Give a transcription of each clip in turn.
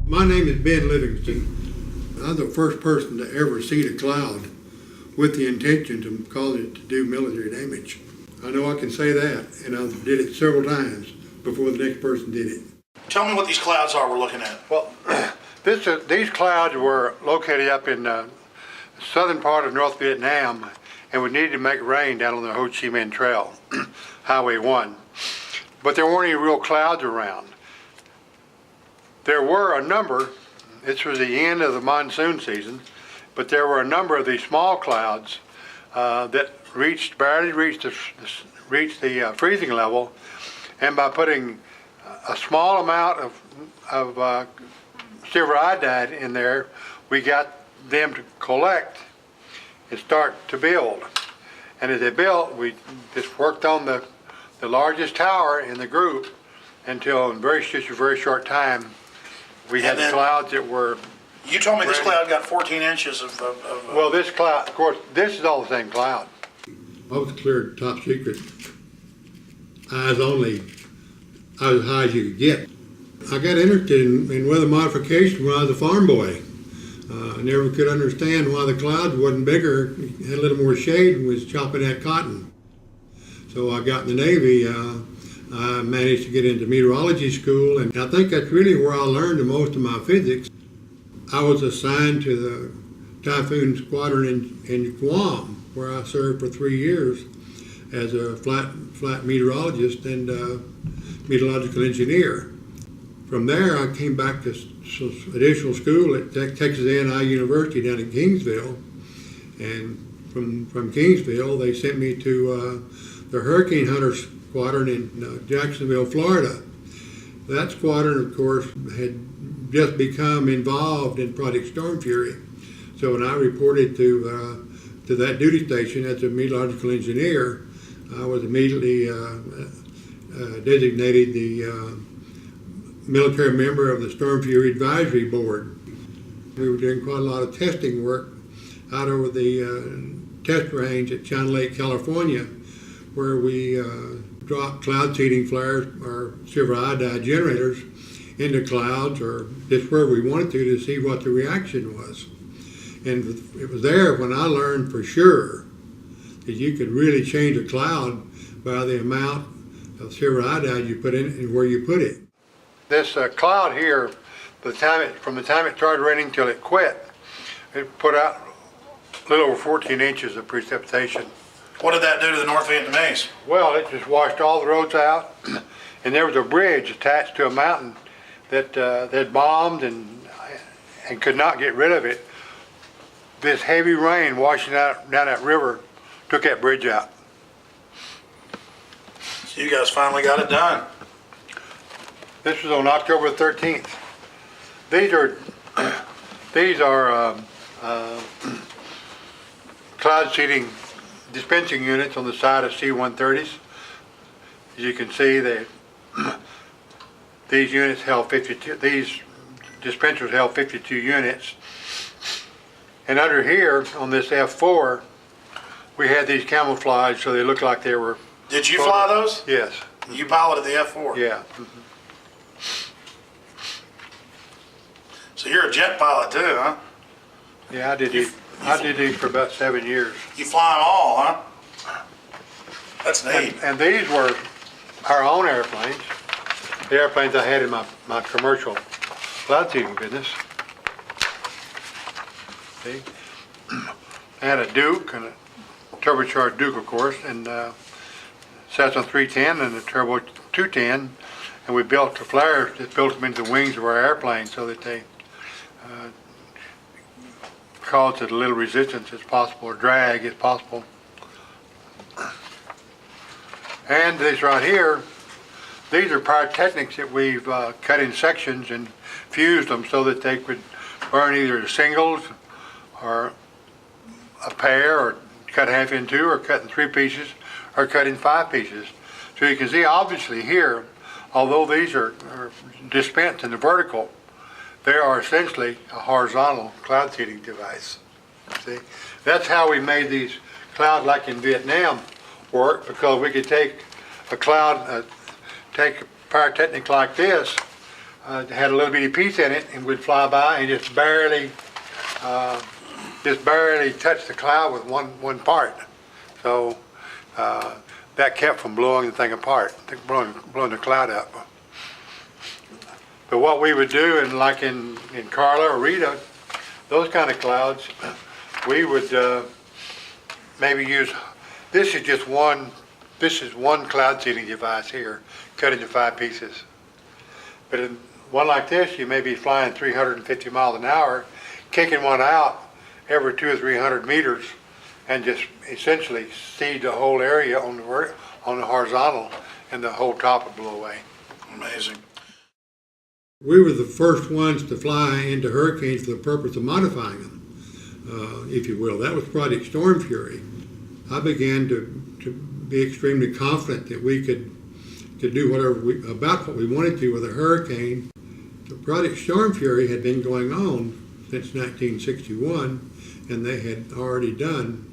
My name is Ben Livingston. I'm the first person to ever see a cloud with the intention to cause it to do military damage. I know I can say that, and I did it several times before the next person did it. Tell me what these clouds are we're looking at. Well, these clouds were located up in the southern part of North Vietnam, and we needed to make rain down on the Ho Chi Minh Trail, Highway 1. But there weren't any real clouds around. There were a number, this was the end of the monsoon season, but there were a number of these small clouds that barely reached the freezing level, and by putting a small amount of silver iodide in there, we got them to collect and start to build. And as they built, we just worked on the largest tower in the group until in just a very short time we had the clouds that were. You told me this cloud got 14 inches of Well, this cloud, of course, this is all the same cloud. I was cleared top secret, eyes only, as high as you could get. I got interested in weather modification when I was a farm boy. I never could understand why the clouds wasn't bigger, had a little more shade, and was chopping that cotton. So I got in the Navy. I managed to get into meteorology school, and I think that's really where I learned the most of my physics. I was assigned to the Typhoon Squadron in Guam, where I served for 3 years as a flight meteorologist and meteorological engineer. From there, I came back to additional school at Texas A&I University down in Kingsville, and from Kingsville, they sent me to the Hurricane Hunter Squadron in Jacksonville, Florida. That squadron, of course, had just become involved in Project Storm Fury. So when I reported to that duty station as a meteorological engineer, I was immediately designated the military member of the Storm Fury Advisory Board. We were doing quite a lot of testing work out over the test range at China Lake, California, where we dropped cloud seeding flares or silver iodide generators into clouds, or just where we wanted to see what the reaction was. And it was there when I learned for sure that you could really change a cloud by the amount of silver iodide you put in it and where you put it. This cloud here, from the time it started raining till it quit, it put out a little over 14 inches of precipitation. What did that do to the North Vietnamese? Well, it just washed all the roads out, and there was a bridge attached to a mountain that they'd bombed and could not get rid of it. This heavy rain washing out down that river took that bridge out. So you guys finally got it done. This was on October 13th. These are cloud seeding dispensing units on the side of C-130s. As you can see, these units held 52. These dispensers held 52 units. And under here on this F4, we had these camouflaged so they looked like they were. Did you fly those? Yes. You piloted the F4? Yeah. So you're a jet pilot too, huh? Yeah, I did these for about 7 years. You fly them all, huh? That's neat. And these were our own airplanes. The airplanes I had in my commercial cloud seeding business. See? I had a Duke, and a turbocharged Duke, of course, and Cessna 310 and a Turbo 210, and we built the flares, just built them into the wings of our airplane so that they caused as little resistance as possible, or drag as possible. And this right here, these are pyrotechnics that we've cut in sections and fused them so that they could burn either singles or a pair, or cut half in two, or cut in 3 pieces, or cut in 5 pieces. So you can see obviously here, although these are dispensed in the vertical, they are essentially a horizontal cloud seeding device. See, that's how we made these clouds, like in Vietnam, work, because we could take a cloud, take a pyrotechnic like this, had a little bitty piece in it and would fly by and just barely touch the cloud with one part. So that kept from blowing the thing apart, blowing the cloud up. But what we would do, and like in Carla or Rita, those kind of clouds, we would maybe use, this is one cloud seeding device here, cut into 5 pieces. But in one like this, you may be flying 350 miles an hour, kicking one out every 200 or 300 meters, and just essentially seed the whole area on the horizontal, and the whole top would blow away. Amazing. We were the first ones to fly into hurricanes for the purpose of modifying them, if you will. That was Project Storm Fury. I began to be extremely confident that we could do about what we wanted to with a hurricane. The Project Storm Fury had been going on since 1961, and they had already done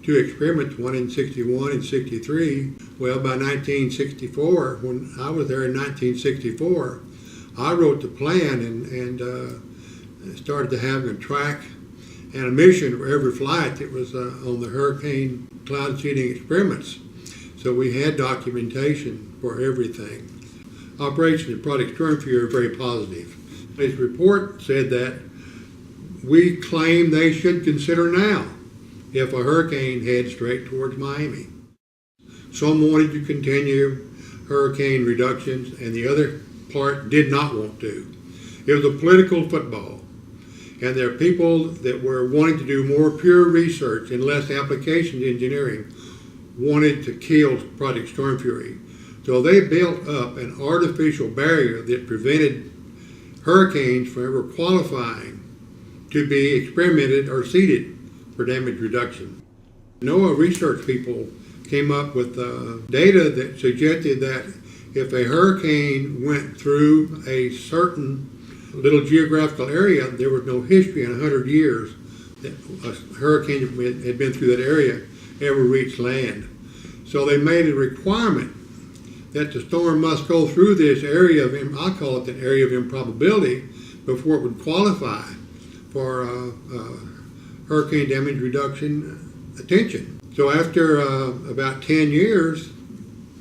2 experiments, one in 61 and 63. Well, by 1964, when I was there in 1964, I wrote the plan and started to have a track and a mission for every flight that was on the hurricane cloud seeding experiments. So we had documentation for everything. Operation of Project Storm Fury are very positive. His report said that we claim they should consider now if a hurricane heads straight towards Miami. Some wanted to continue hurricane reductions, and the other part did not want to. It was a political football, and there are people that were wanting to do more pure research and less application engineering wanted to kill Project Storm Fury. So they built up an artificial barrier that prevented hurricanes from ever qualifying to be experimented or seeded for damage reduction. NOAA research people came up with data that suggested that if a hurricane went through a certain little geographical area, there was no history in 100 years that a hurricane that had been through that area ever reached land. So they made a requirement that the storm must go through this area of, I call it an area of improbability, before it would qualify for hurricane damage reduction attention. So after about 10 years,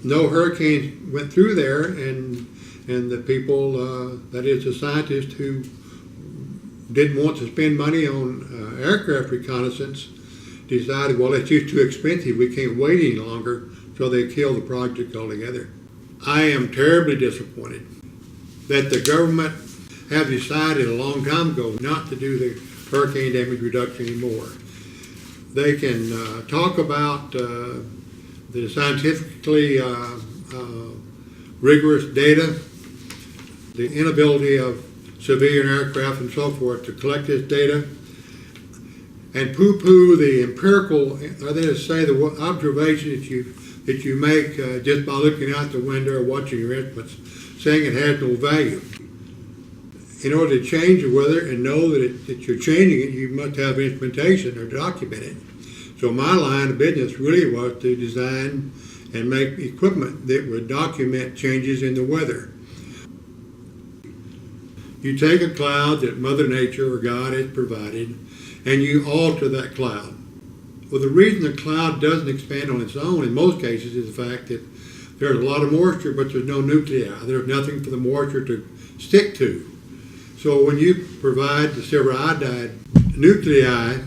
no hurricanes went through there, and the people, that is the scientists who didn't want to spend money on aircraft reconnaissance, decided, well, it's just too expensive, we can't wait any longer, so they killed the project altogether. I am terribly disappointed that the government have decided a long time ago not to do the hurricane damage reduction anymore. They can talk about the scientifically rigorous data, the inability of civilian aircraft and so forth to collect this data, and poo-poo the empirical, or they just say the observation that you make just by looking out the window or watching your instruments, saying it has no value. In order to change the weather and know that you're changing it, you must have instrumentation or document it. So my line of business really was to design and make equipment that would document changes in the weather. You take a cloud that Mother Nature or God has provided, and you alter that cloud. Well, the reason the cloud doesn't expand on its own in most cases is the fact that there's a lot of moisture, but there's no nuclei. There's nothing for the moisture to stick to. So when you provide the silver iodide nuclei,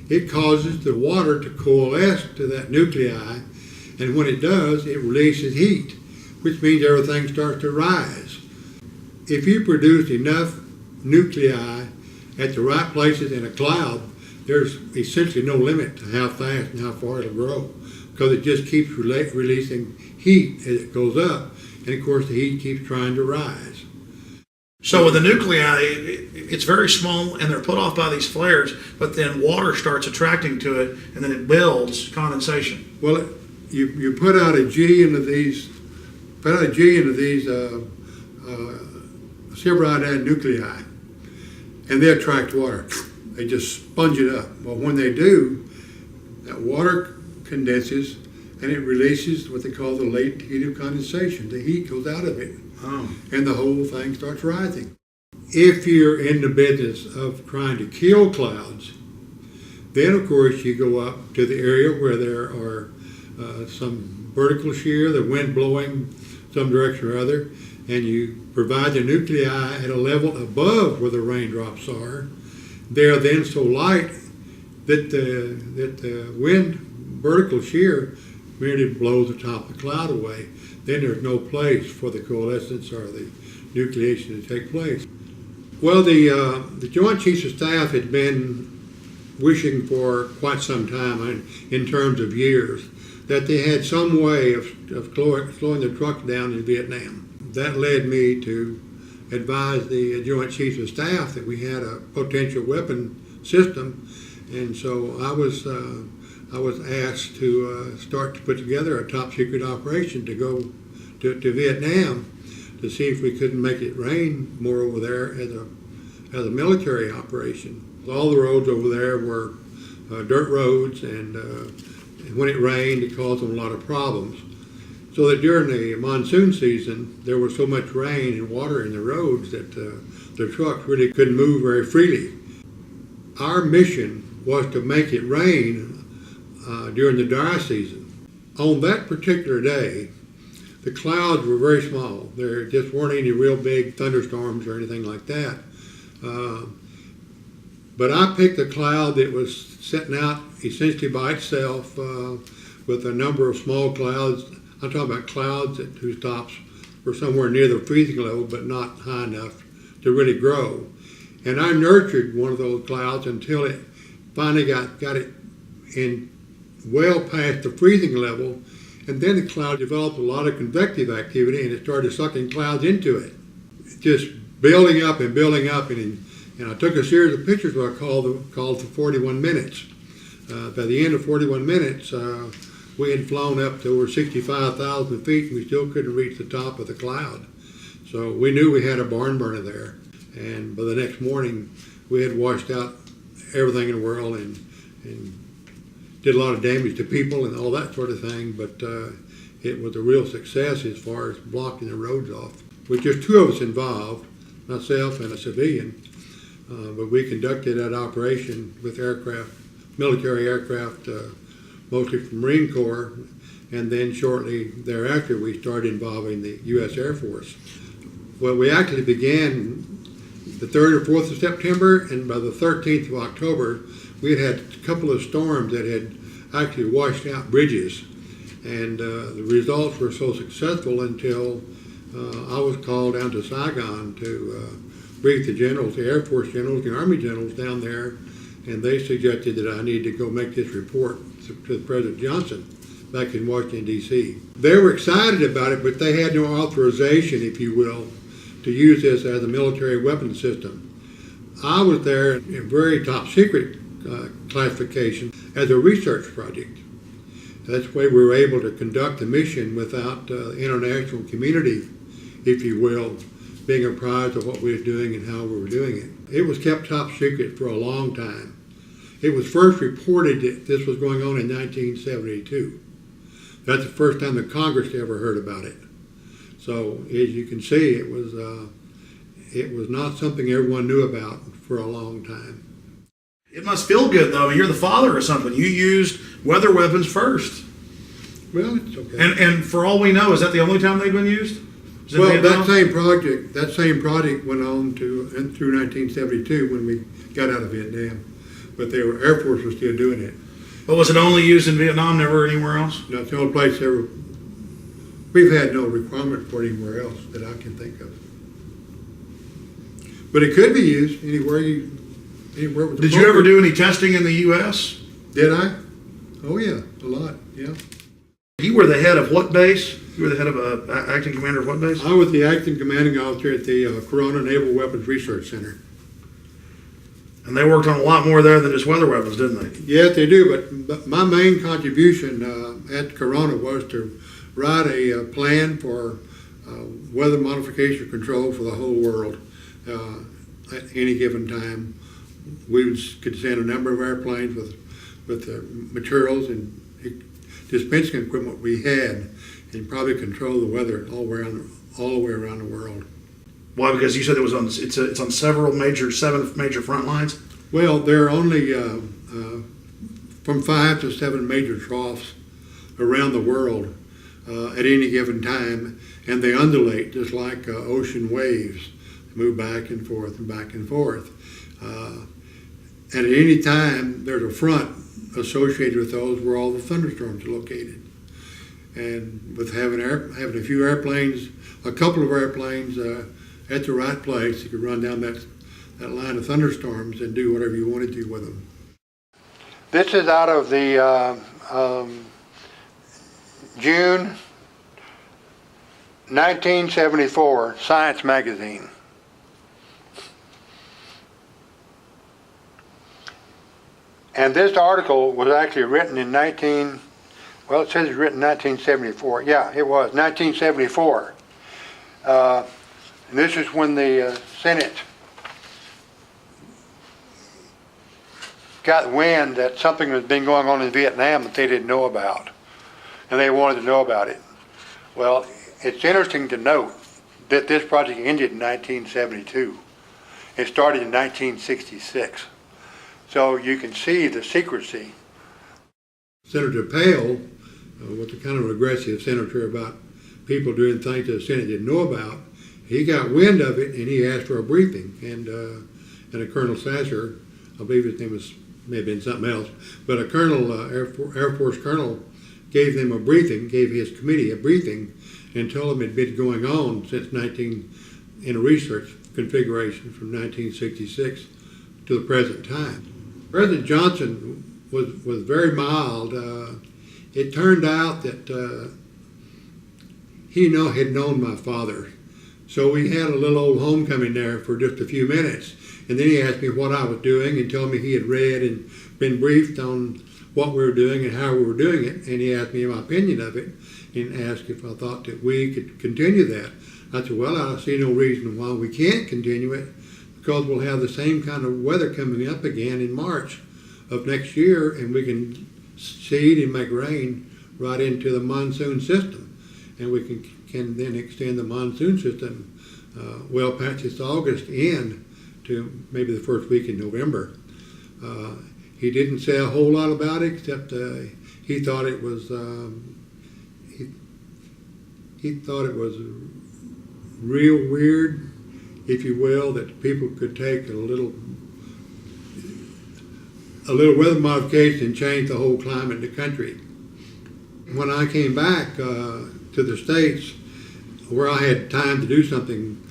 it causes the water to coalesce to that nuclei, and when it does, it releases heat, which means everything starts to rise. If you produce enough nuclei at the right places in a cloud, there's essentially no limit to how fast and how far it'll grow, because it just keeps releasing heat as it goes up, and of course the heat keeps trying to rise. So with the nuclei, it's very small, and they're put off by these flares, but then water starts attracting to it, and then it builds condensation. Well, you put out a G into these, silver iodide nuclei, and they attract water. They just sponge it up. Well, when they do, that water condenses, and it releases what they call the latent heat of condensation. The heat goes out of it, Oh. and the whole thing starts rising. If you're in the business of trying to kill clouds, then of course you go up to the area where there are some vertical shear, the wind blowing some direction or other, and you provide the nuclei at a level above where the raindrops are. They are then so light that the wind, vertical shear, merely blows the top of the cloud away. Then there's no place for the coalescence or the nucleation to take place. Well, the Joint Chiefs of Staff had been wishing for quite some time, in terms of years, that they had some way of slowing the trucks down in Vietnam. That led me to advise the Joint Chiefs of Staff that we had a potential weapon system, and so I was asked to start to put together a top secret operation to go to Vietnam to see if we couldn't make it rain more over there as a military operation. All the roads over there were dirt roads, and when it rained, it caused them a lot of problems. So that during the monsoon season, there was so much rain and water in the roads that the trucks really couldn't move very freely. Our mission was to make it rain during the dry season. On that particular day, the clouds were very small. There just weren't any real big thunderstorms or anything like that. But I picked a cloud that was sitting out essentially by itself with a number of small clouds. I'm talking about clouds whose tops were somewhere near the freezing level, but not high enough to really grow. And I nurtured one of those clouds until it finally got it in well past the freezing level, and then the cloud developed a lot of convective activity, and it started sucking clouds into it, just building up, and I took a series of pictures what I called for 41 minutes. By the end of 41 minutes, we had flown up to over 65,000 feet, and we still couldn't reach the top of the cloud. So we knew we had a barn burner there, and by the next morning, we had washed out everything in the world and did a lot of damage to people and all that sort of thing, but it was a real success as far as blocking the roads off. With just two of us involved, myself and a civilian, but we conducted that operation with aircraft, military aircraft, mostly from Marine Corps, and then shortly thereafter we started involving the U.S. Air Force. Well, we actually began the 3rd or 4th of September, and by the 13th of October, we had a couple of storms that had actually washed out bridges, and the results were so successful until I was called down to Saigon to brief the generals, the Air Force generals, the Army generals down there, and they suggested that I need to go make this report to President Johnson back in Washington, D.C. They were excited about it, but they had no authorization, if you will, to use this as a military weapon system. I was there in very top secret classification as a research project. That's why we were able to conduct the mission without the international community, if you will, being apprised of what we were doing and how we were doing it. It was kept top secret for a long time. It was first reported that this was going on in 1972. That's the first time the Congress ever heard about it. So as you can see, it was not something everyone knew about for a long time. It must feel good, though. I mean, you're the father of something. You used weather weapons first. Well, it's okay. And for all we know, is that the only time they've been used? Well, that same project went on through 1972 when we got out of Vietnam. But Air Force was still doing it. But was it only used in Vietnam, never anywhere else? That's the only place we've had no requirement for it anywhere else that I can think of. But it could be used anywhere with the Did you ever do any testing in the U.S.? Did I? Oh yeah, a lot, yeah. You were the head of what base? You were the head of acting commander of what base? I was the acting commanding officer at the Corona Naval Weapons Research Center. And they worked on a lot more there than just weather weapons, didn't they? Yes, they do, but my main contribution at Corona was to write a plan for weather modification control for the whole world at any given time. We could send a number of airplanes with materials and dispensing equipment we had and probably control the weather all the way around the world. Why? Because you said it's on seven major front lines. Well, there are only from 5 to 7 major troughs around the world at any given time, and they undulate just like ocean waves, move back and forth and back and forth. And at any time, there's a front associated with those where all the thunderstorms are located. And with having a few airplanes, a couple of airplanes at the right place, you could run down that line of thunderstorms and do whatever you wanted to with them. This is out of the June 1974 Science magazine. And this article was actually written in it says it's written in 1974. Yeah, it was 1974. And this is when the Senate got wind that something had been going on in Vietnam that they didn't know about, and they wanted to know about it. Well, it's interesting to note that this project ended in 1972. It started in 1966. So you can see the secrecy. Senator Pale was a kind of aggressive senator about people doing things that the Senate didn't know about. He got wind of it and he asked for a briefing. And a Colonel Sasser, I believe his name may have been something else, but a colonel, Air Force colonel, gave his committee a briefing and told them it had been going on since in a research configuration from 1966 to the present time. President Johnson was very mild. It turned out that he had known my father. So we had a little old homecoming there for just a few minutes. And then he asked me what I was doing and told me he had read and been briefed on what we were doing and how we were doing it. And he asked me my opinion of it and asked if I thought that we could continue that. I said, well, I see no reason why we can't continue it, because we'll have the same kind of weather coming up again in March of next year, and we can seed and make rain right into the monsoon system. And we can then extend the monsoon system well past this August end to maybe the first week in November. He didn't say a whole lot about it, except he thought it was he thought it was real weird, if you will, that people could take a little weather modification and change the whole climate in the country. When I came back to the States, where I had time to do something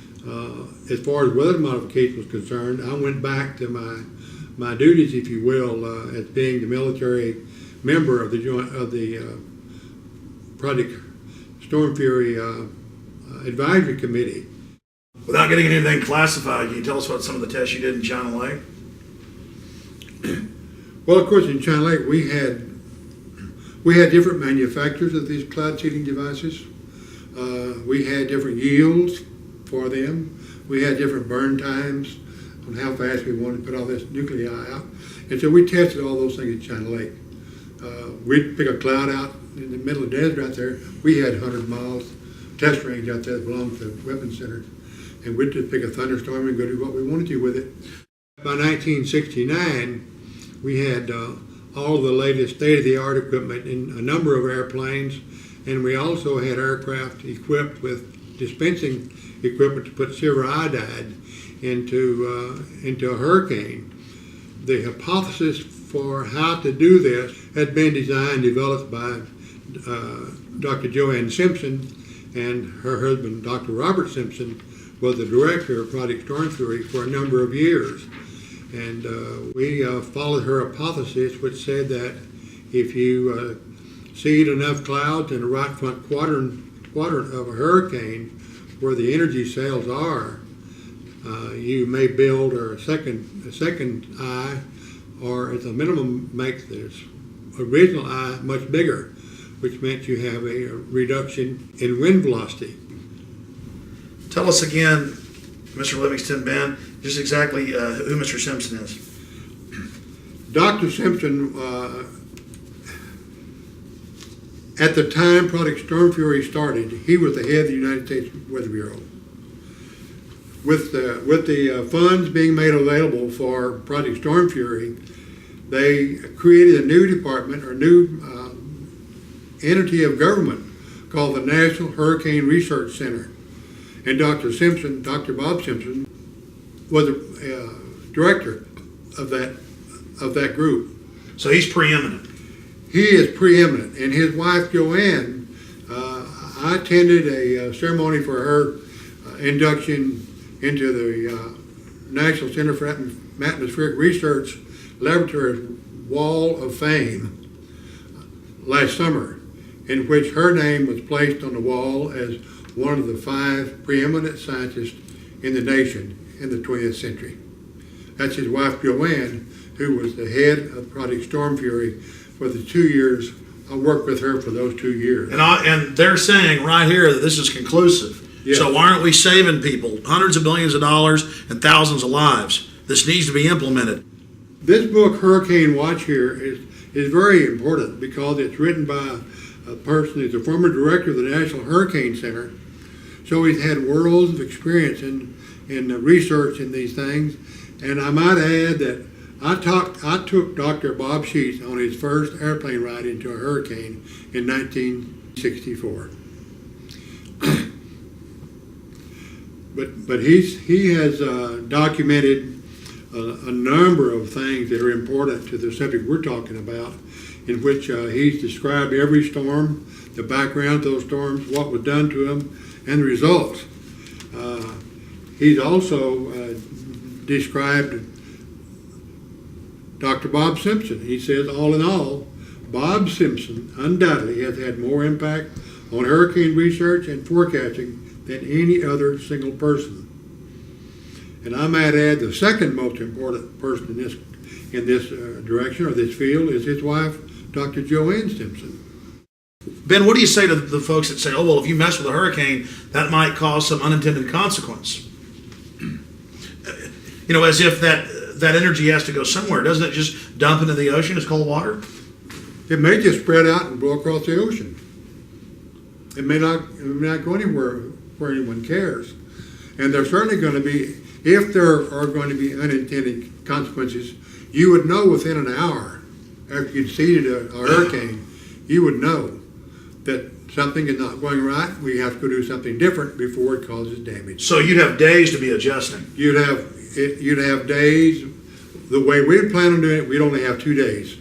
as far as weather modification was concerned, I went back to my duties, if you will, as being the military member of the Project Storm Fury Advisory Committee. Without getting anything classified, can you tell us about some of the tests you did in China Lake? Well, of course, in China Lake, we had different manufacturers of these cloud seeding devices. We had different yields for them. We had different burn times on how fast we wanted to put all this nuclei out. And so we tested all those things in China Lake. We'd pick a cloud out in the middle of the desert out there. We had 100 miles test range out there that belonged to the weapons center. And we'd just pick a thunderstorm and go do what we wanted to with it. By 1969, we had all the latest state-of-the-art equipment in a number of airplanes, and we also had aircraft equipped with dispensing equipment to put silver iodide into a hurricane. The hypothesis for how to do this had been designed, developed by Dr. Joanne Simpson, and her husband, Dr. Robert Simpson, was the director of Project Storm Fury for a number of years. And we followed her hypothesis, which said that if you seed enough clouds in the right front quadrant of a hurricane where the energy cells are, you may build a second eye, or at the minimum make this original eye much bigger, which meant you have a reduction in wind velocity. Tell us again, Mr. Livingston, Ben, just exactly who Mr. Simpson is. At the time Project Storm Fury started, he was the head of the United States Weather Bureau. With the funds being made available for Project Storm Fury, they created a new department or new entity of government called the National Hurricane Research Center. And Dr. Bob Simpson, was the director of that group. So he's preeminent. He is preeminent, and his wife Joanne, I attended a ceremony for her induction into the National Center for Atmospheric Research Laboratory's Wall of Fame last summer, in which her name was placed on the wall as one of the 5 preeminent scientists in the nation in the 20th century. That's his wife Joanne, who was the head of Project Storm Fury for the 2 years. I worked with her for those 2 years. And they're saying right here that this is conclusive. Yes. So why aren't we saving people hundreds of billions of dollars and thousands of lives? This needs to be implemented. This book, Hurricane Watch here, is very important because it's written by a person who's a former director of the National Hurricane Center. So he's had worlds of experience in research in these things. And I might add that I took Dr. Bob Sheets on his first airplane ride into a hurricane in 1964. But he has documented a number of things that are important to the subject we're talking about, in which he's described every storm, the background of those storms, what was done to them, and the results. He's also described Dr. Bob Simpson. He says, all in all, Bob Simpson undoubtedly has had more impact on hurricane research and forecasting than any other single person. And I might add the second most important person in this direction or this field is his wife, Dr. Joanne Simpson. Ben, what do you say to the folks that say, oh, well, if you mess with a hurricane, that might cause some unintended consequence? As if that energy has to go somewhere. Doesn't it just dump into the ocean as cold water? It may just spread out and blow across the ocean. It may not go anywhere where anyone cares. And there's certainly going to be, if there are going to be unintended consequences, you would know within an hour after you'd seeded a hurricane, you would know that something is not going right. We have to go do something different before it causes damage. So you'd have days to be adjusting. You'd have days. The way we plan on doing it, we'd only have 2 days.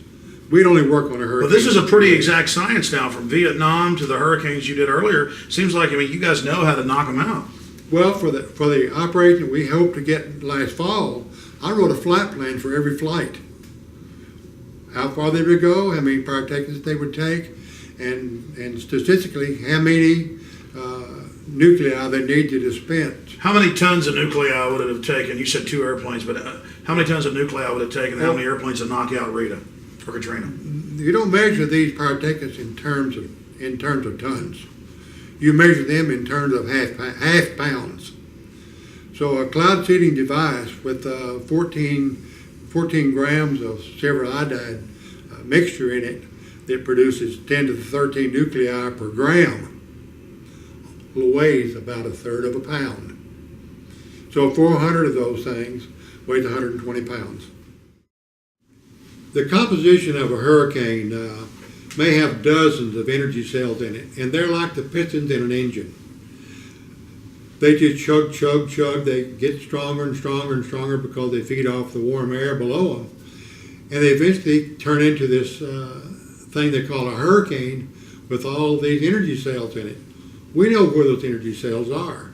We'd only work on a hurricane. Well, this is a pretty exact science now, from Vietnam to the hurricanes you did earlier. Seems like, you guys know how to knock them out. Well, for the operation we hope to get last fall, I wrote a flight plan for every flight. How far they would go, how many partakers they would take, and statistically, how many nuclei they needed to dispense. How many tons of nuclei would it have taken? You said 2 airplanes, but how many tons of nuclei would it have taken? How many airplanes to knock out Rita or Katrina? You don't measure these partakers in terms of tons. You measure them in terms of half pounds. So a cloud seeding device with 14 grams of silver iodide mixture in it that produces 10 to the 13 nuclei per gram weighs about 1/3 of a pound. So 400 of those things weighs 120 pounds. The composition of a hurricane may have dozens of energy cells in it, and they're like the pistons in an engine. They just chug, chug, chug. They get stronger and stronger and stronger because they feed off the warm air below them. And they eventually turn into this thing they call a hurricane with all these energy cells in it. We know where those energy cells are.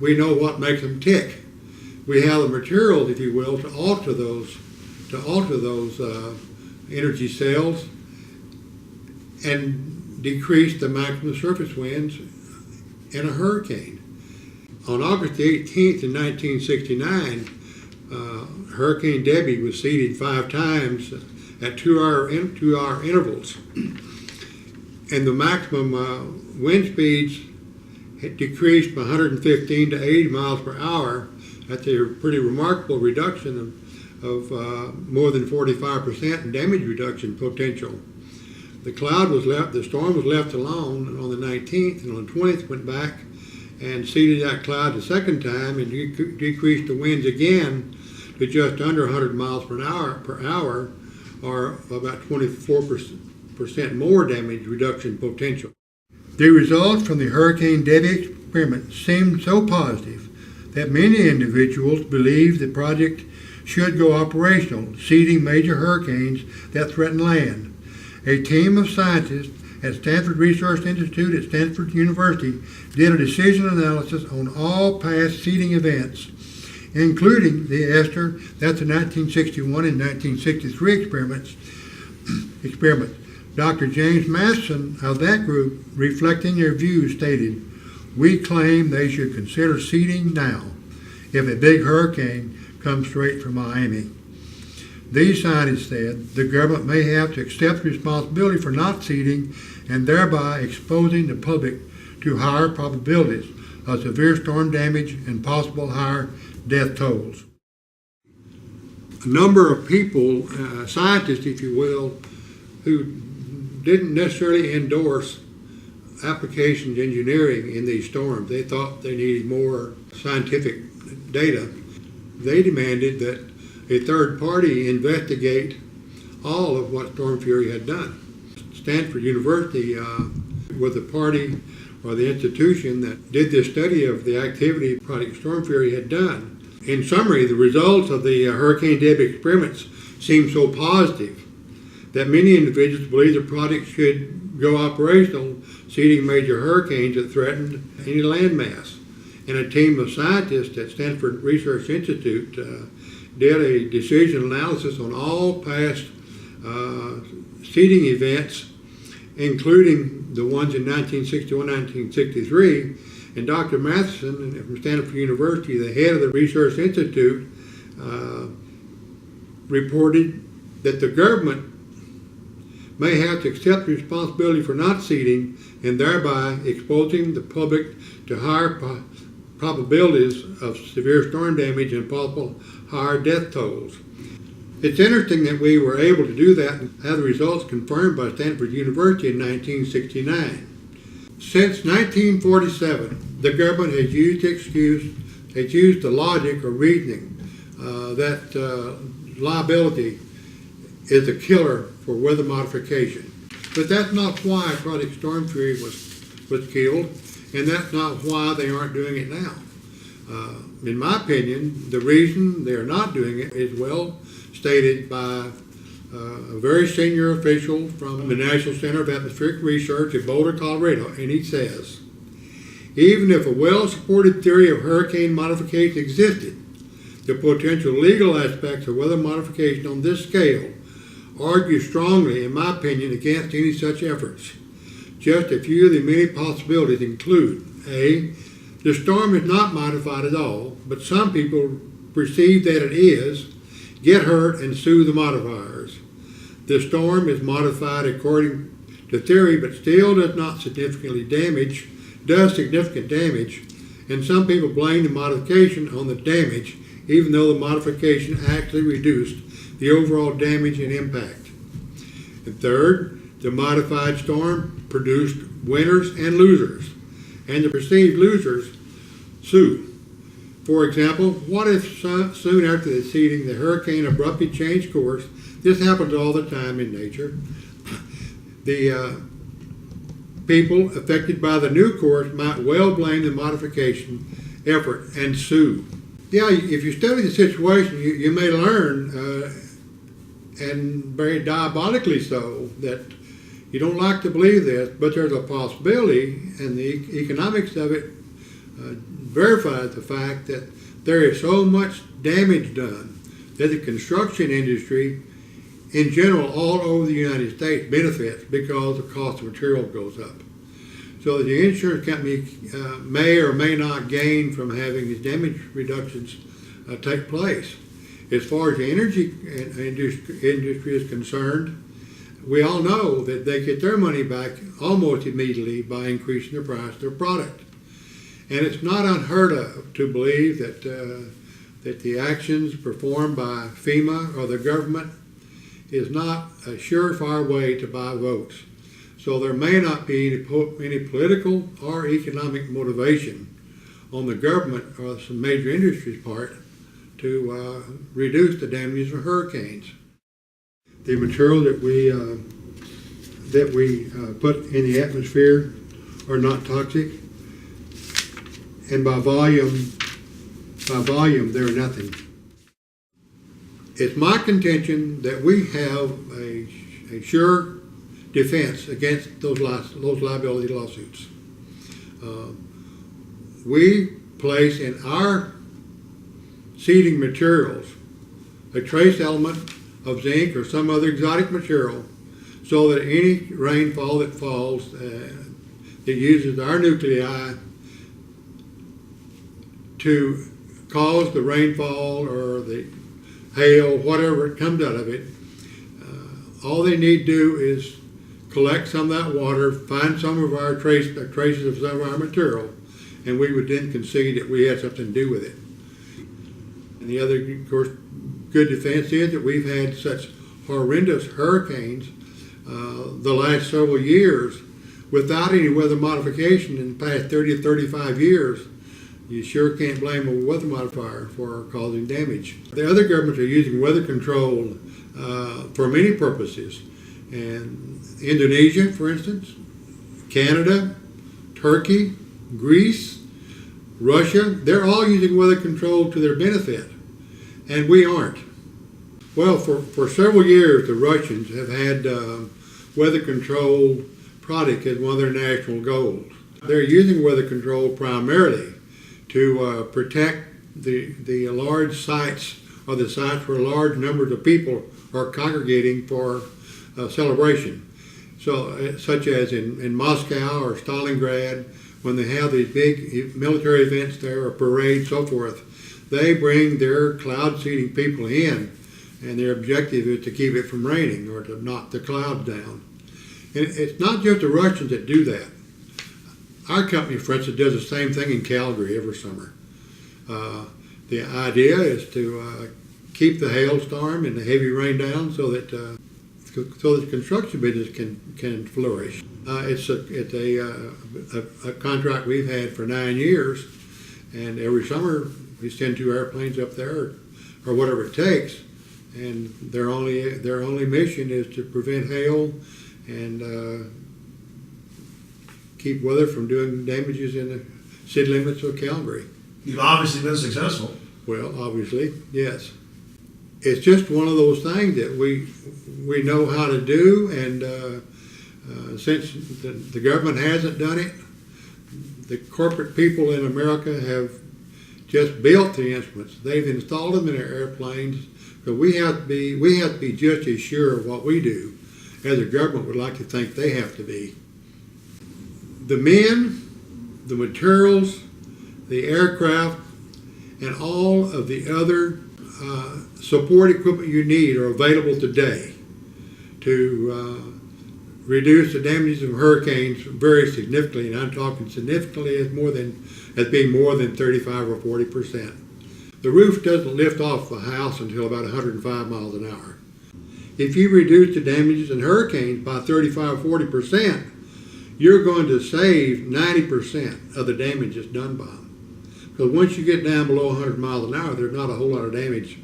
We know what makes them tick. We have the materials, if you will, to alter those energy cells and decrease the maximum surface winds in a hurricane. On August 18th in 1969, Hurricane Debbie was seeded 5 times at 2-hour intervals. And the maximum wind speeds had decreased by 115 to 80 miles per hour. That's a pretty remarkable reduction of more than 45% in damage reduction potential. The storm was left alone on the 19th, and on the 20th went back and seeded that cloud the second time and decreased the winds again to just under 100 miles per hour, or about 24% more damage reduction potential. The results from the Hurricane Debbie experiment seemed so positive that many individuals believed the project should go operational, seeding major hurricanes that threaten land. A team of scientists at Stanford Research Institute at Stanford University did a decision analysis on all past seeding events, including the Esther, that's the 1961 and 1963 experiment. Dr. James Matheson of that group, reflecting their views, stated, "We claim they should consider seeding now if a big hurricane comes straight from Miami." These scientists said the government may have to accept responsibility for not seeding and thereby exposing the public to higher probabilities of severe storm damage and possible higher death tolls. A number of people, scientists if you will, who didn't necessarily endorse applications engineering in these storms. They thought they needed more scientific data. They demanded that a third party investigate all of what Storm Fury had done. Stanford University was the party or the institution that did this study of the activity Project Storm Fury had done. In summary, the results of the Hurricane Debbie experiments seemed so positive that many individuals believe the project should go operational, seeding major hurricanes that threatened any landmass. And a team of scientists at Stanford Research Institute did a decision analysis on all past seeding events, including the ones in 1961, 1963. And Dr. Matheson from Stanford University, the head of the Research Institute, reported that the government may have to accept responsibility for not seeding and thereby exposing the public to higher probabilities of severe storm damage and possible higher death tolls. It's interesting that we were able to do that and have the results confirmed by Stanford University in 1969. Since 1947, the government has used the logic or reasoning that liability is a killer for weather modification. But that's not why Project Storm Fury was killed, and that's not why they aren't doing it now. In my opinion, the reason they're not doing it is well stated by a very senior official from the National Center of Atmospheric Research in Boulder, Colorado, and he says, even if a well-supported theory of hurricane modification existed, the potential legal aspects of weather modification on this scale argue strongly, in my opinion, against any such efforts. Just a few of the many possibilities include: A, the storm is not modified at all, but some people perceive that it is, get hurt, and sue the modifiers. The storm is modified according to theory, but still does significant damage, and some people blame the modification on the damage, even though the modification actually reduced the overall damage and impact. And third, the modified storm produced winners and losers, and the perceived losers sue. For example, what if soon after the seeding the hurricane abruptly changed course? This happens all the time in nature. The people affected by the new course might well blame the modification effort and sue. Yeah, if you study the situation, you may learn, and very diabolically so, that you don't like to believe this, but there's a possibility, and the economics of it verifies the fact that there is so much damage done that the construction industry in general all over the United States benefits because the cost of material goes up. So the insurance company may or may not gain from having these damage reductions take place. As far as the energy industry is concerned, we all know that they get their money back almost immediately by increasing the price of their product. And it's not unheard of to believe that the actions performed by FEMA or the government is not a surefire way to buy votes. So there may not be any political or economic motivation on the government or some major industry's part to reduce the damages from hurricanes. The material that we put in the atmosphere are not toxic, and by volume, they're nothing. It's my contention that we have a sure defense against those liability lawsuits. We place in our seeding materials a trace element of zinc or some other exotic material, so that any rainfall that falls that uses our nuclei to cause the rainfall or the hail, whatever it comes out of it, all they need to do is collect some of that water, find some of our traces of some of our material, and we would then concede that we had something to do with it. And the other, of course, good defense is that we've had such horrendous hurricanes the last several years without any weather modification in the past 30 to 35 years. You sure can't blame a weather modifier for causing damage. The other governments are using weather control for many purposes. And Indonesia, for instance, Canada, Turkey, Greece, Russia, they're all using weather control to their benefit, and we aren't. Well, for several years, the Russians have had weather control product as one of their national goals. They're using weather control primarily to protect the large sites, or the sites where large numbers of people are congregating for celebration. So, such as in Moscow or Stalingrad, when they have these big military events there, or parades, so forth, they bring their cloud seeding people in, and their objective is to keep it from raining or to knock the clouds down. And it's not just the Russians that do that. Our company, for instance, does the same thing in Calgary every summer. The idea is to keep the hailstorm and the heavy rain down so that the construction business can flourish. It's a contract we've had for 9 years, and every summer we send 2 airplanes up there, or whatever it takes, and their only mission is to prevent hail and keep weather from doing damages in the city limits of Calgary. You've obviously been successful. Well, obviously, yes. It's just one of those things that we know how to do, and since the government hasn't done it, the corporate people in America have just built the instruments. They've installed them in their airplanes, but we have to be just as sure of what we do as the government would like to think they have to be. The men, the materials, the aircraft, and all of the other support equipment you need are available today to reduce the damages of hurricanes very significantly, and I'm talking significantly as being more than 35 or 40%. The roof doesn't lift off the house until about 105 miles an hour. If you reduce the damages in hurricanes by 35 or 40%, you're going to save 90% of the damage that's done by them. Because once you get down below 100 miles an hour, there's not a whole lot of damage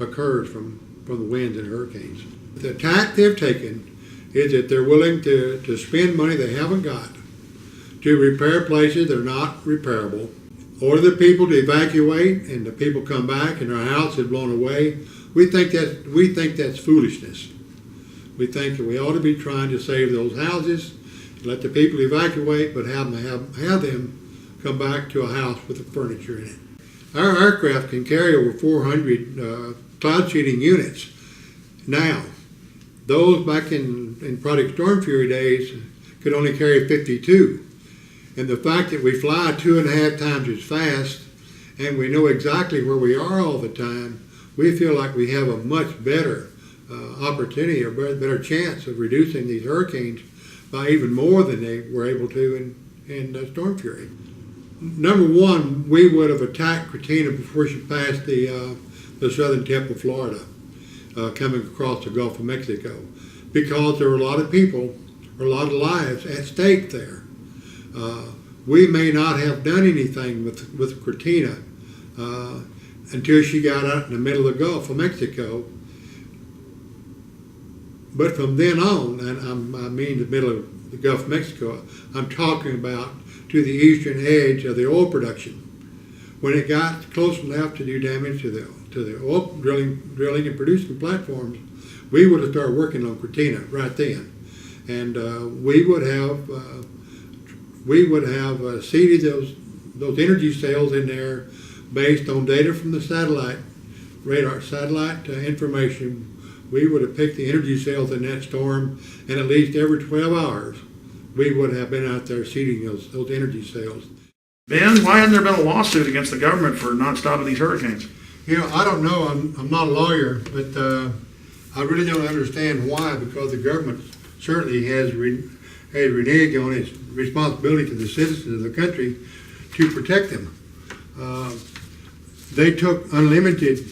occurs from the winds and hurricanes. The tack they've taken is that they're willing to spend money they haven't got to repair places that are not repairable, order the people to evacuate, and the people come back and their house is blown away. We think that's foolishness. We think that we ought to be trying to save those houses, let the people evacuate, but have them come back to a house with the furniture in it. Our aircraft can carry over 400 cloud seeding units. Now, those back in Project Storm Fury days could only carry 52. And the fact that we fly 2.5 times as fast and we know exactly where we are all the time, we feel like we have a much better opportunity or better chance of reducing these hurricanes by even more than they were able to in Storm Fury. Number one, we would have attacked Katrina before she passed the southern tip of Florida, coming across the Gulf of Mexico, because there were a lot of people are a lot of lives at stake there. We may not have done anything with Cortina until she got out in the middle of the Gulf of Mexico. But from then on, and I mean the middle of the Gulf of Mexico, I'm talking about to the eastern edge of the oil production. When it got close enough to do damage to the oil drilling and producing platforms, we would have started working on Cortina right then, and we would have seeded those energy cells in there based on data from the satellite information. We would have picked the energy cells in that storm, and at least every 12 hours, we would have been out there seeding those energy cells. Ben, why hasn't there been a lawsuit against the government for not stopping these hurricanes? You know, I don't know. I'm not a lawyer, but I really don't understand why. Because the government certainly has reneged on its responsibility to the citizens of the country to protect them. They took unlimited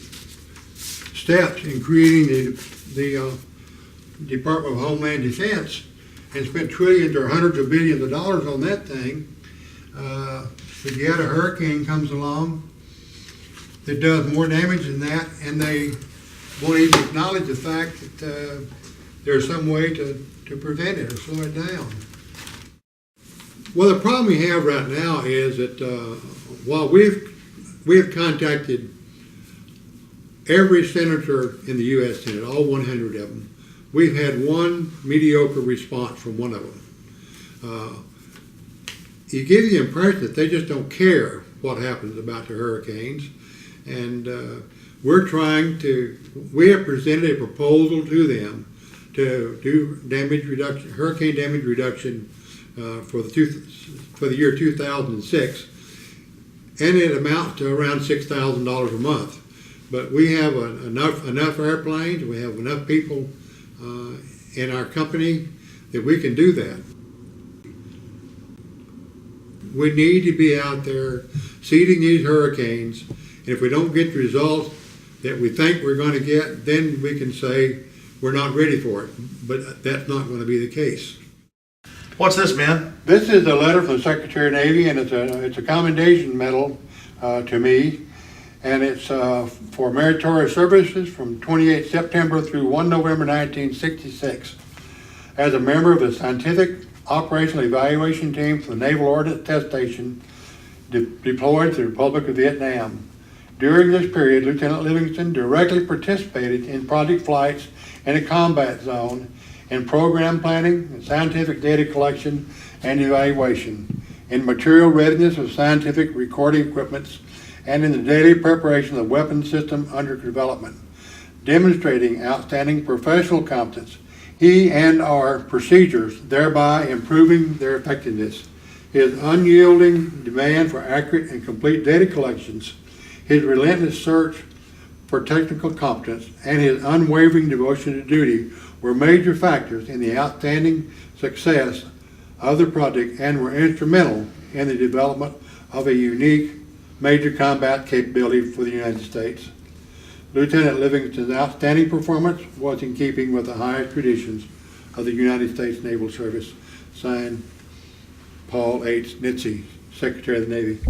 steps in creating the Department of Homeland Defense and spent trillions or hundreds of billions of dollars on that thing. If yet a hurricane comes along that does more damage than that, and they won't even acknowledge the fact that there's some way to prevent it or slow it down. Well, the problem we have right now is that while we have contacted every senator in the U.S. Senate, all 100 of them, we've had one mediocre response from one of them. You give the impression that they just don't care what happens about the hurricanes, and we have presented a proposal to them to do hurricane damage reduction for the year 2006, and it amounts to around $6,000 a month. But we have enough airplanes, we have enough people in our company that we can do that. We need to be out there seeding these hurricanes, and if we don't get the results that we think we're going to get, then we can say we're not ready for it. But that's not going to be the case. What's this, Ben? This is a letter from the Secretary of Navy, and it's a commendation medal to me, and it's for meritorious services from 28 September through 1 November 1966. As a member of the Scientific Operational Evaluation Team for the Naval Ordnance Test Station deployed to the Republic of Vietnam. During this period, Lieutenant Livingston directly participated in project flights in a combat zone, in program planning, scientific data collection and evaluation, in material readiness of scientific recording equipment, and in the daily preparation of the weapon system under development, demonstrating outstanding professional competence. He and our procedures, thereby improving their effectiveness. His unyielding demand for accurate and complete data collections, his relentless search for technical competence, and his unwavering devotion to duty were major factors in the outstanding success of the project and were instrumental in the development of a unique major combat capability for the United States. Lieutenant Livingston's outstanding performance was in keeping with the highest traditions of the United States Naval Service. Signed, Paul H. Nitze, Secretary of the Navy.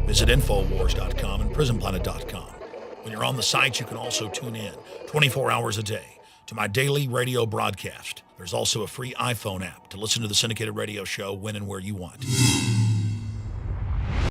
Visit Infowars.com and PrisonPlanet.com. When you're on the site, you can also tune in 24 hours a day to my daily radio broadcast. There's also a free iPhone app to listen to the syndicated radio show when and where you want.